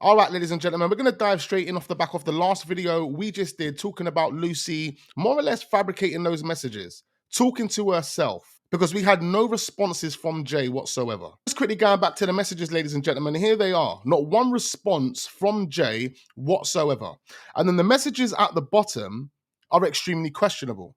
All right, ladies and gentlemen, we're going to dive straight in off the back of the last video we just did, talking about Lucy more or less fabricating those messages, talking to herself, because we had no responses from Jay whatsoever. Just quickly going back to the messages, ladies and gentlemen, here they are. Not one response from Jay whatsoever. And then the messages at the bottom are extremely questionable.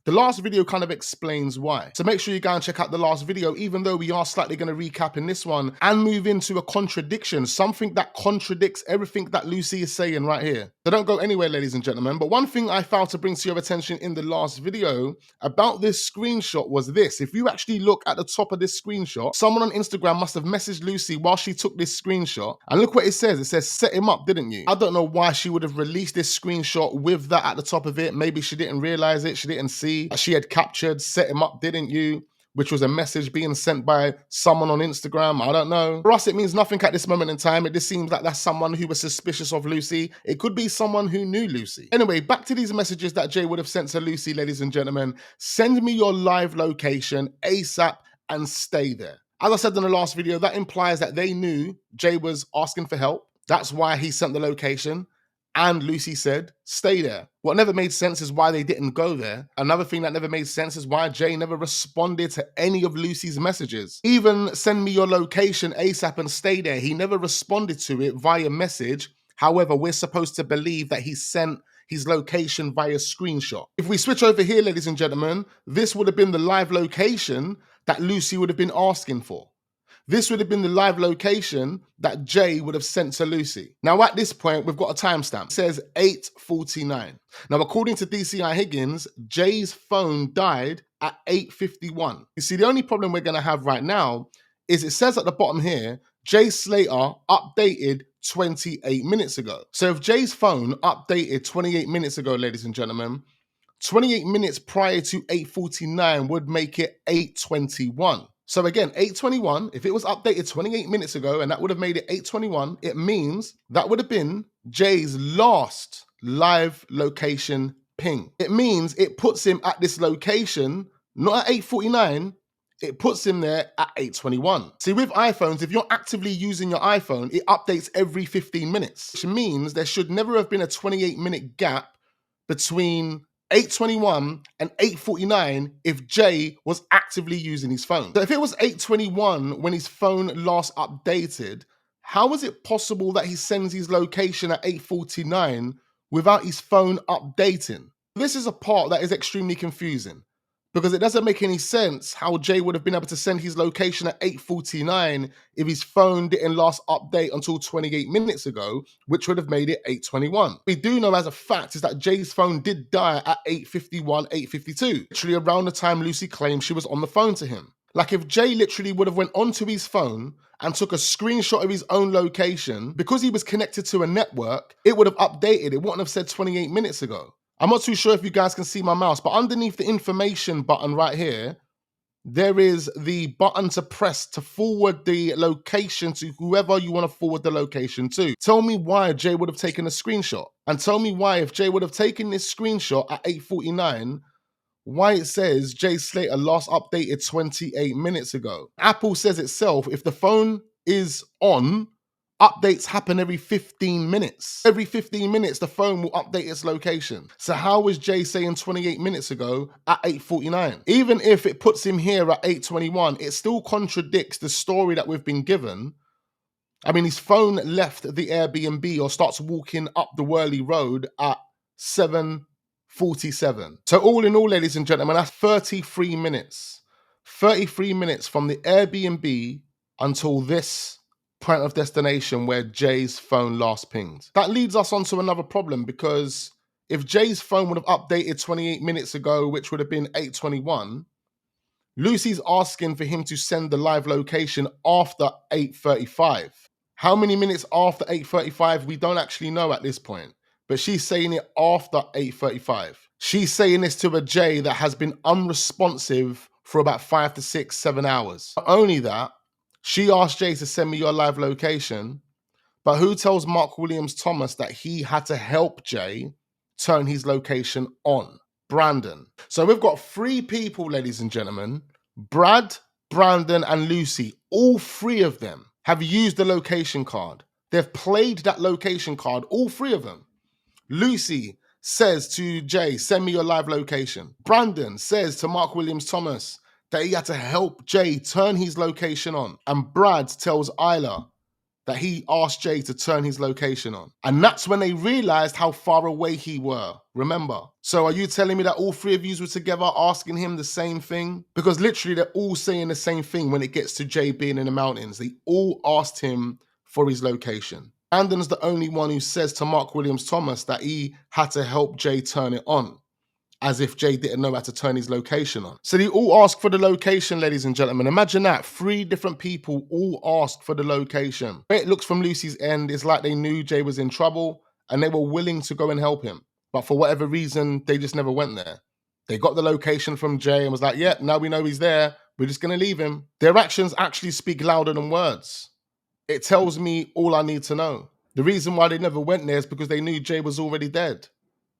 The last video kind of explains why. So make sure you go and check out the last video, even though we are slightly going to recap in this one and move into a contradiction, something that contradicts everything that Lucy is saying right here. So don't go anywhere, ladies and gentlemen. But one thing I failed to bring to your attention in the last video about this screenshot was this. If you actually look at the top of this screenshot, someone on Instagram must have messaged Lucy while she took this screenshot. And look what it says. It says, set him up, didn't you? I don't know why she would have released this screenshot with that at the top of it. Maybe she didn't realize it. She didn't see. She had captured, set him up, didn't you? Which was a message being sent by someone on Instagram. I don't know. For us, it means nothing at this moment in time. It just seems like that's someone who was suspicious of Lucy. It could be someone who knew Lucy. Anyway, back to these messages that Jay would have sent to Lucy, ladies and gentlemen. Send me your live location ASAP and stay there. As I said in the last video, that implies that they knew Jay was asking for help. That's why he sent the location. And Lucy said, stay there. What never made sense is why they didn't go there. Another thing that never made sense is why Jay never responded to any of Lucy's messages. Even send me your location ASAP and stay there. He never responded to it via message. However, we're supposed to believe that he sent his location via screenshot. If we switch over here, ladies and gentlemen, this would have been the live location that Lucy would have been asking for. This would have been the live location that Jay would have sent to Lucy. Now, at this point, we've got a timestamp. It says 8:49. Now, according to DCI Higgins, Jay's phone died at 8:51. You see, the only problem we're going to have right now is it says at the bottom here, Jay SLATER updated 28 minutes ago. So if Jay's phone updated 28 minutes ago, ladies and gentlemen, 28 minutes prior to 8:49 would make it 8:21. So again, 8:21, if it was updated 28 minutes ago and that would have made it 8:21, it means that would have been Jay's last live location ping. It means it puts him at this location, not at 8:49, it puts him there at 8:21. See, with iPhones, if you're actively using your iPhone, it updates every 15 minutes, which means there should never have been a 28-minute gap between 8:21 and 8:49 if Jay was actively using his phone. So if it was 8:21 when his phone last updated, how is it possible that he sends his location at 8:49 without his phone updating? This is a part that is extremely confusing because it doesn't make any sense how Jay would have been able to send his location at 8:49 if his phone didn't last update until 28 minutes ago, which would have made it 8:21. We do know as a fact is that Jay's phone did die at 8:51, 8:52, literally around the time Lucy claimed she was on the phone to him. Like if Jay literally would have went onto his phone and took a screenshot of his own location, because he was connected to a network, it would have updated. It wouldn't have said 28 minutes ago. I'm not too sure if you guys can see my mouse, but underneath the information button right here, there is the button to press to forward the location to whoever you want to forward the location to. Tell me why Jay would have taken a screenshot. And tell me why, if Jay would have taken this screenshot at 8:49, why it says Jay SLATER last updated 28 minutes ago. Apple says itself, if the phone is on, updates happen every 15 minutes. Every 15 minutes, the phone will update its location. So how is Jay saying 28 minutes ago at 8:49? Even if it puts him here at 8:21, it still contradicts the story that we've been given. I mean, his phone left the Airbnb or starts walking up the Worley Road at 7:47. So all in all, ladies and gentlemen, that's 33 minutes. 33 minutes from the Airbnb until this point of destination where Jay's phone last pinged. That leads us on to another problem, because if Jay's phone would have updated 28 minutes ago, which would have been 8:21, Lucy's asking for him to send the live location after 8:35. How many minutes after 8:35, we don't actually know at this point, but she's saying it after 8:35. She's saying this to a Jay that has been unresponsive for about 5 to 6, 7 hours. Not only that, she asked Jay to send me your live location, but who tells Mark Williams Thomas that he had to help Jay turn his location on? Brandon. So we've got 3 people, ladies and gentlemen, Brad, Brandon, and Lucy. All 3 of them have used the location card. They've played that location card, all three of them. Lucy says to Jay, send me your live location. Brandon says to Mark Williams Thomas that he had to help Jay turn his location on. And Brad tells Isla that he asked Jay to turn his location on. And that's when they realized how far away he were, remember? So are you telling me that all three of you were together asking him the same thing? Because literally they're all saying the same thing when it gets to Jay being in the mountains. They all asked him for his location. Brandon's the only one who says to Mark Williams Thomas that he had to help Jay turn it on, as if Jay didn't know how to turn his location on. So they all asked for the location, ladies and gentlemen. Imagine that, 3 different people all asked for the location. It looks from Lucy's end, it's like they knew Jay was in trouble and they were willing to go and help him. But for whatever reason, they just never went there. They got the location from Jay and was like, yeah, now we know he's there. We're just gonna leave him. Their actions actually speak louder than words. It tells me all I need to know. The reason why they never went there is because they knew Jay was already dead.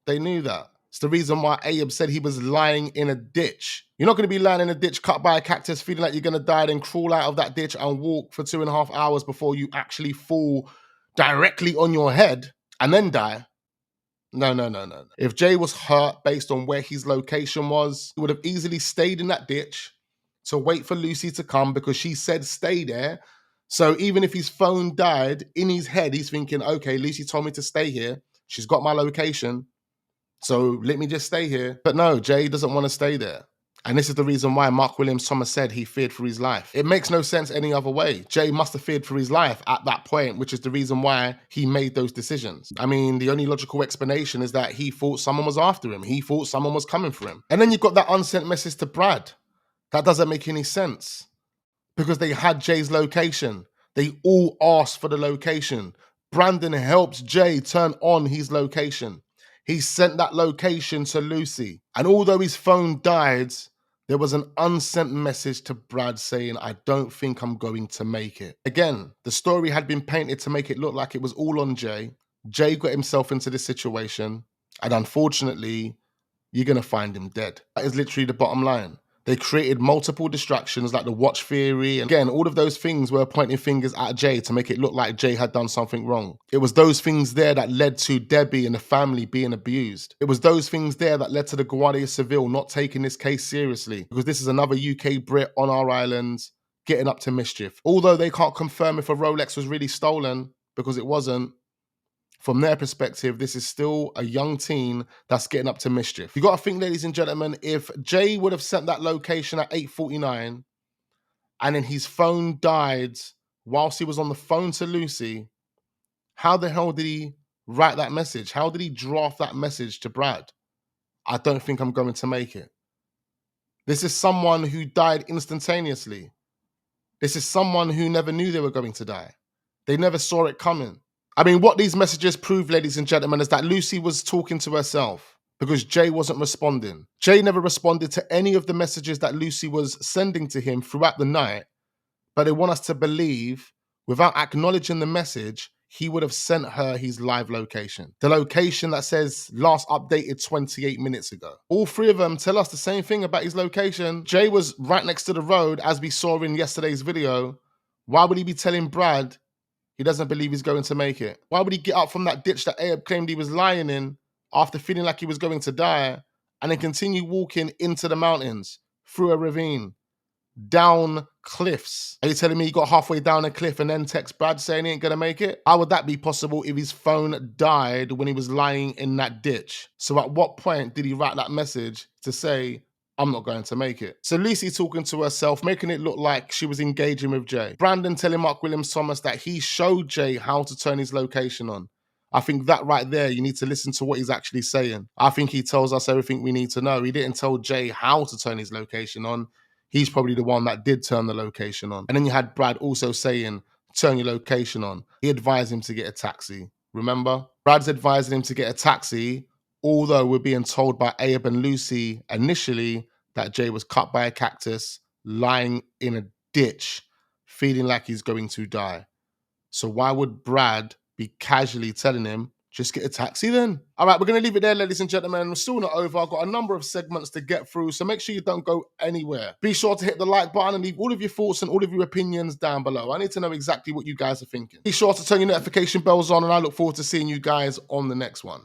They knew that. It's the reason why Abe said he was lying in a ditch. You're not going to be lying in a ditch cut by a cactus feeling like you're going to die, then crawl out of that ditch and walk for 2.5 hours before you actually fall directly on your head and then die. No. If Jay was hurt based on where his location was, he would have easily stayed in that ditch to wait for Lucy to come because she said stay there. So even if his phone died, in his head, he's thinking, okay, Lucy told me to stay here. She's got my location. So let me just stay here. But no, Jay doesn't want to stay there. And this is the reason why Mark Williams Thomas said he feared for his life. It makes no sense any other way. Jay must have feared for his life at that point, which is the reason why he made those decisions. I mean, the only logical explanation is that he thought someone was after him. He thought someone was coming for him. And then you've got that unsent message to Brad. That doesn't make any sense because they had Jay's location. They all asked for the location. Brandon helped Jay turn on his location. He sent that location to Lucy. And although his phone died, there was an unsent message to Brad saying, I don't think I'm going to make it. Again, the story had been painted to make it look like it was all on Jay. Jay got himself into this situation. And unfortunately, you're going to find him dead. That is literally the bottom line. They created multiple distractions like the watch theory. And again, all of those things were pointing fingers at Jay to make it look like Jay had done something wrong. It was those things there that led to Debbie and the family being abused. It was those things there that led to the Guardia Civil not taking this case seriously because this is another UK Brit on our island getting up to mischief. Although they can't confirm if a Rolex was really stolen because it wasn't. From their perspective, this is still a young teen that's getting up to mischief. You got to think, ladies and gentlemen, if Jay would have sent that location at 8:49 and then his phone died whilst he was on the phone to Lucy, how the hell did he write that message? How did he draft that message to Brad? I don't think I'm going to make it. This is someone who died instantaneously. This is someone who never knew they were going to die. They never saw it coming. I mean, what these messages prove, ladies and gentlemen, is that Lucy was talking to herself because Jay wasn't responding. Jay never responded to any of the messages that Lucy was sending to him throughout the night, but they want us to believe, without acknowledging the message, he would have sent her his live location. The location that says last updated 28 minutes ago. All 3 of them tell us the same thing about his location. Jay was right next to the road, as we saw in yesterday's video. Why would he be telling Brad he doesn't believe he's going to make it? Why would he get up from that ditch that Abe claimed he was lying in after feeling like he was going to die and then continue walking into the mountains, through a ravine, down cliffs? Are you telling me he got halfway down a cliff and then text Brad saying he ain't gonna make it? How would that be possible if his phone died when he was lying in that ditch? So at what point did he write that message to say, I'm not going to make it? So Lucy talking to herself, making it look like she was engaging with Jay. Brandon telling Mark Williams Thomas that he showed Jay how to turn his location on. I think that right there, you need to listen to what he's actually saying. I think he tells us everything we need to know. He didn't tell Jay how to turn his location on. He's probably the one that did turn the location on. And then you had Brad also saying, turn your location on. He advised him to get a taxi. Remember? Brad's advising him to get a taxi, although we're being told by Abe and Lucy initially that Jay was cut by a cactus, lying in a ditch, feeling like he's going to die. So why would Brad be casually telling him, Just get a taxi then. All right, we're going to leave it there, ladies and gentlemen. We're still not over. I've got a number of segments to get through, so make sure you don't go anywhere. Be sure to hit the like button and leave all of your thoughts and all of your opinions down below. I need to know exactly what you guys are thinking. Be sure to turn your notification bells on, and I look forward to seeing you guys on the next one.